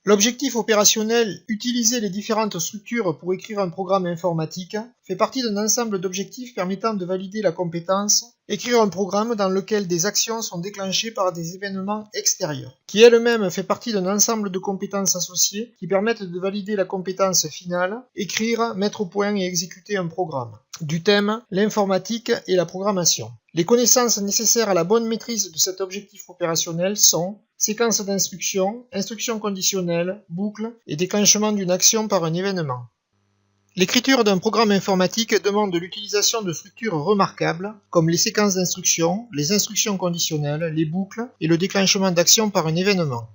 L'objectif opérationnel, utiliser les différentes structures pour écrire un programme informatique, fait partie d'un ensemble d'objectifs permettant de valider la compétence, écrire un programme dans lequel des actions sont déclenchées par des événements extérieurs, qui elle-même fait partie d'un ensemble de compétences associées qui permettent de valider la compétence finale, écrire, mettre au point et exécuter un programme. Du thème, l'informatique et la programmation. Les connaissances nécessaires à la bonne maîtrise de cet objectif opérationnel sont séquence d'instructions, instructions conditionnelles, boucles et déclenchement d'une action par un événement. L'écriture d'un programme informatique demande l'utilisation de structures remarquables, comme les séquences d'instructions, les instructions conditionnelles, les boucles et le déclenchement d'actions par un événement.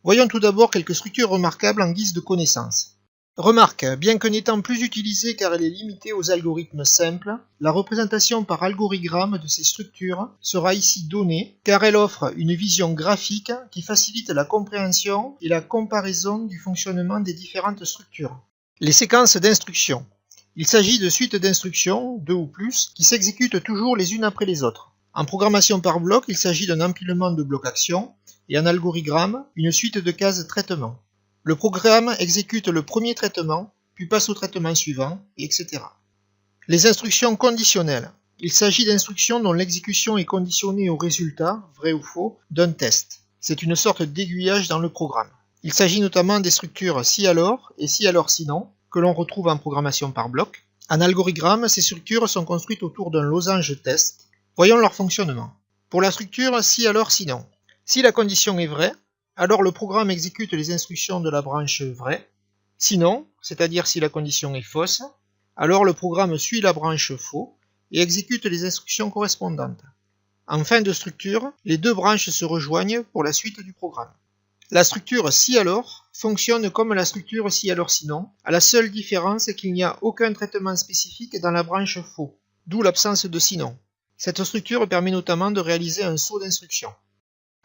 Voyons tout d'abord quelques structures remarquables en guise de connaissances. Remarque, bien que n'étant plus utilisée car elle est limitée aux algorithmes simples, la représentation par algorithme de ces structures sera ici donnée car elle offre une vision graphique qui facilite la compréhension et la comparaison du fonctionnement des différentes structures. Les séquences d'instructions. Il s'agit de suites d'instructions, 2 ou plus, qui s'exécutent toujours les unes après les autres. En programmation par bloc, il s'agit d'un empilement de blocs actions et en algorithme, une suite de cases traitement. Le programme exécute le premier traitement, puis passe au traitement suivant, etc. Les instructions conditionnelles. Il s'agit d'instructions dont l'exécution est conditionnée au résultat, vrai ou faux, d'un test. C'est une sorte d'aiguillage dans le programme. Il s'agit notamment des structures si alors et si alors sinon, que l'on retrouve en programmation par bloc. En algorithme, ces structures sont construites autour d'un losange test. Voyons leur fonctionnement. Pour la structure si alors sinon. Si la condition est vraie, alors le programme exécute les instructions de la branche vraie. Sinon, c'est-à-dire si la condition est fausse, alors le programme suit la branche faux et exécute les instructions correspondantes. En fin de structure, les deux branches se rejoignent pour la suite du programme. La structure si alors fonctionne comme la structure si alors sinon, à la seule différence qu'il n'y a aucun traitement spécifique dans la branche faux, d'où l'absence de sinon. Cette structure permet notamment de réaliser un saut d'instruction.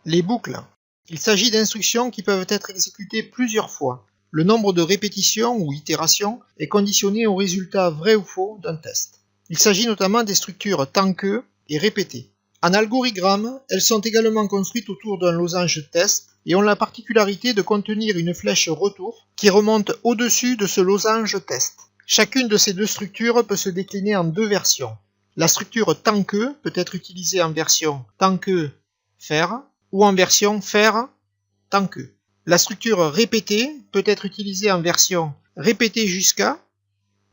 Les boucles. Il s'agit d'instructions qui peuvent être exécutées plusieurs fois. Le nombre de répétitions ou itérations est conditionné au résultat vrai ou faux d'un test. Il s'agit notamment des structures tant que et répétées. En algorithme, elles sont également construites autour d'un losange test et ont la particularité de contenir une flèche retour qui remonte au-dessus de ce losange test. Chacune de ces deux structures peut se décliner en deux versions. La structure tant que peut être utilisée en version tant que faire ou en version faire tant que. La structure répétée peut être utilisée en version répéter jusqu'à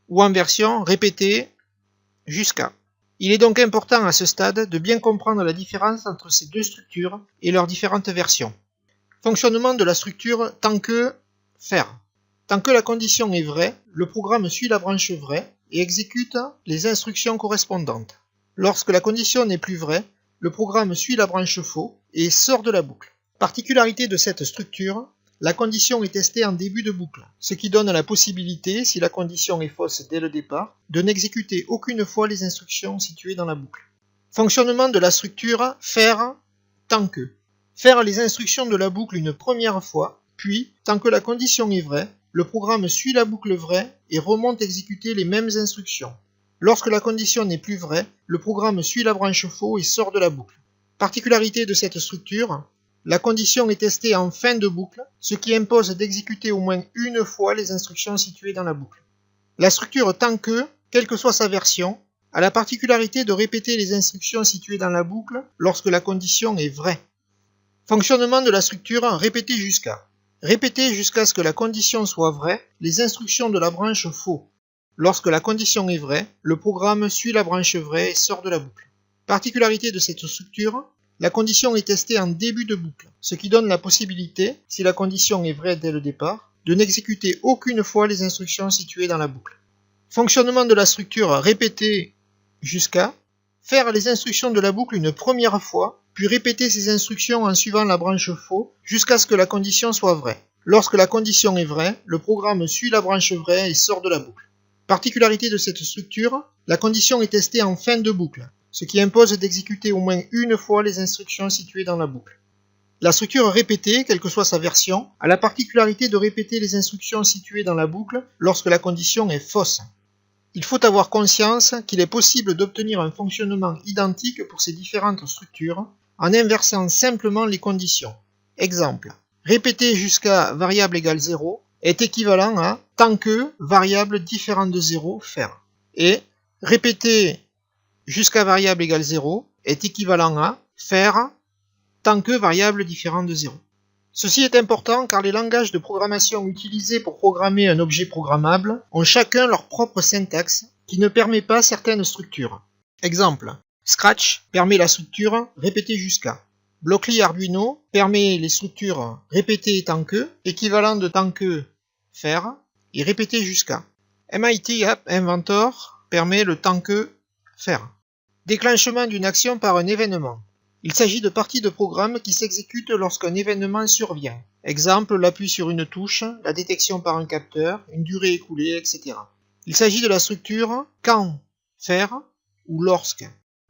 ou en version répéter jusqu'à. Il est donc important à ce stade de bien comprendre la différence entre ces deux structures et leurs différentes versions. Fonctionnement de la structure tant que faire. Tant que la condition est vraie, le programme suit la branche vraie et exécute les instructions correspondantes. Lorsque la condition n'est plus vraie, le programme suit la branche faux et sort de la boucle. Particularité de cette structure, la condition est testée en début de boucle, ce qui donne la possibilité, si la condition est fausse dès le départ, de n'exécuter aucune fois les instructions situées dans la boucle. Fonctionnement de la structure faire tant que. Faire les instructions de la boucle une première fois, puis, tant que la condition est vraie, le programme suit la boucle vraie et remonte exécuter les mêmes instructions. Lorsque la condition n'est plus vraie, le programme suit la branche faux et sort de la boucle. Particularité de cette structure, la condition est testée en fin de boucle, ce qui impose d'exécuter au moins une fois les instructions situées dans la boucle. La structure tant que, quelle que soit sa version, a la particularité de répéter les instructions situées dans la boucle lorsque la condition est vraie. Fonctionnement de la structure répéter jusqu'à. Répéter jusqu'à ce que la condition soit vraie les instructions de la branche faux. Lorsque la condition est vraie, le programme suit la branche vraie et sort de la boucle. Particularité de cette structure, la condition est testée en début de boucle, ce qui donne la possibilité, si la condition est vraie dès le départ, de n'exécuter aucune fois les instructions situées dans la boucle. Fonctionnement de la structure répéter jusqu'à. Faire les instructions de la boucle une première fois, puis répéter ces instructions en suivant la branche faux jusqu'à ce que la condition soit vraie. Lorsque la condition est vraie, le programme suit la branche vraie et sort de la boucle. Particularité de cette structure, la condition est testée en fin de boucle, ce qui impose d'exécuter au moins une fois les instructions situées dans la boucle. La structure répétée, quelle que soit sa version, a la particularité de répéter les instructions situées dans la boucle lorsque la condition est fausse. Il faut avoir conscience qu'il est possible d'obtenir un fonctionnement identique pour ces différentes structures en inversant simplement les conditions. Exemple, répéter jusqu'à variable égale 0 est équivalent à tant que variable différente de 0 faire. Et répéter jusqu'à variable égale 0 est équivalent à faire tant que variable différente de 0. Ceci est important car les langages de programmation utilisés pour programmer un objet programmable ont chacun leur propre syntaxe qui ne permet pas certaines structures. Exemple, Scratch permet la structure répéter jusqu'à. Blockly Arduino permet les structures répéter tant que, équivalent de tant que faire, et répéter jusqu'à. MIT App Inventor permet le tant que faire. Déclenchement d'une action par un événement. Il s'agit de parties de programme qui s'exécutent lorsqu'un événement survient. Exemple, l'appui sur une touche, la détection par un capteur, une durée écoulée, etc. Il s'agit de la structure quand faire ou lorsque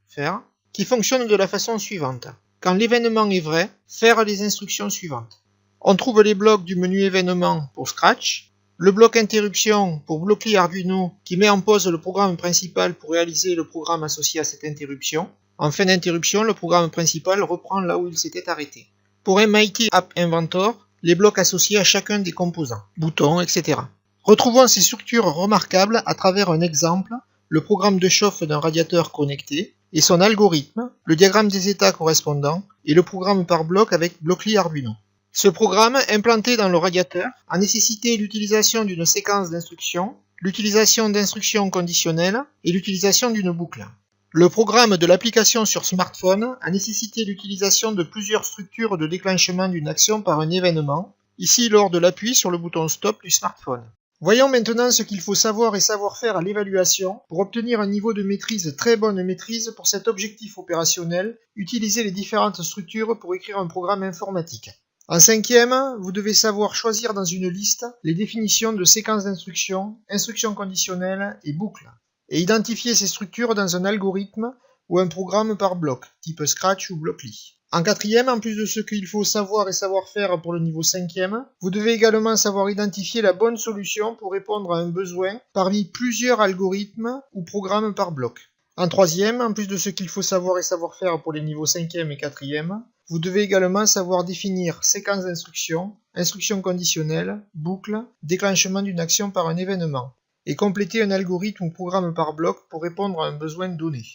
faire, qui fonctionne de la façon suivante. Quand l'événement est vrai, faire les instructions suivantes. On trouve les blocs du menu événement pour Scratch, le bloc interruption pour Blockly Arduino qui met en pause le programme principal pour réaliser le programme associé à cette interruption. En fin d'interruption, le programme principal reprend là où il s'était arrêté. Pour MIT App Inventor, les blocs associés à chacun des composants, boutons, etc. Retrouvons ces structures remarquables à travers un exemple, le programme de chauffe d'un radiateur connecté, et son algorithme, le diagramme des états correspondants, et le programme par bloc avec Blockly Arduino. Ce programme, implanté dans le radiateur, a nécessité l'utilisation d'une séquence d'instructions, l'utilisation d'instructions conditionnelles et l'utilisation d'une boucle. Le programme de l'application sur smartphone a nécessité l'utilisation de plusieurs structures de déclenchement d'une action par un événement, ici lors de l'appui sur le bouton Stop du smartphone. Voyons maintenant ce qu'il faut savoir et savoir faire à l'évaluation pour obtenir un niveau de maîtrise, très bonne maîtrise pour cet objectif opérationnel, utiliser les différentes structures pour écrire un programme informatique. En cinquième, vous devez savoir choisir dans une liste les définitions de séquences d'instructions, instructions conditionnelles et boucles, et identifier ces structures dans un algorithme ou un programme par bloc, type Scratch ou Blockly. En quatrième, en plus de ce qu'il faut savoir et savoir faire pour le niveau cinquième, vous devez également savoir identifier la bonne solution pour répondre à un besoin parmi plusieurs algorithmes ou programmes par bloc. En troisième, en plus de ce qu'il faut savoir et savoir faire pour les niveaux cinquième et quatrième, vous devez également savoir définir séquence d'instructions, instructions conditionnelles, boucles, déclenchement d'une action par un événement, et compléter un algorithme ou programme par bloc pour répondre à un besoin donné.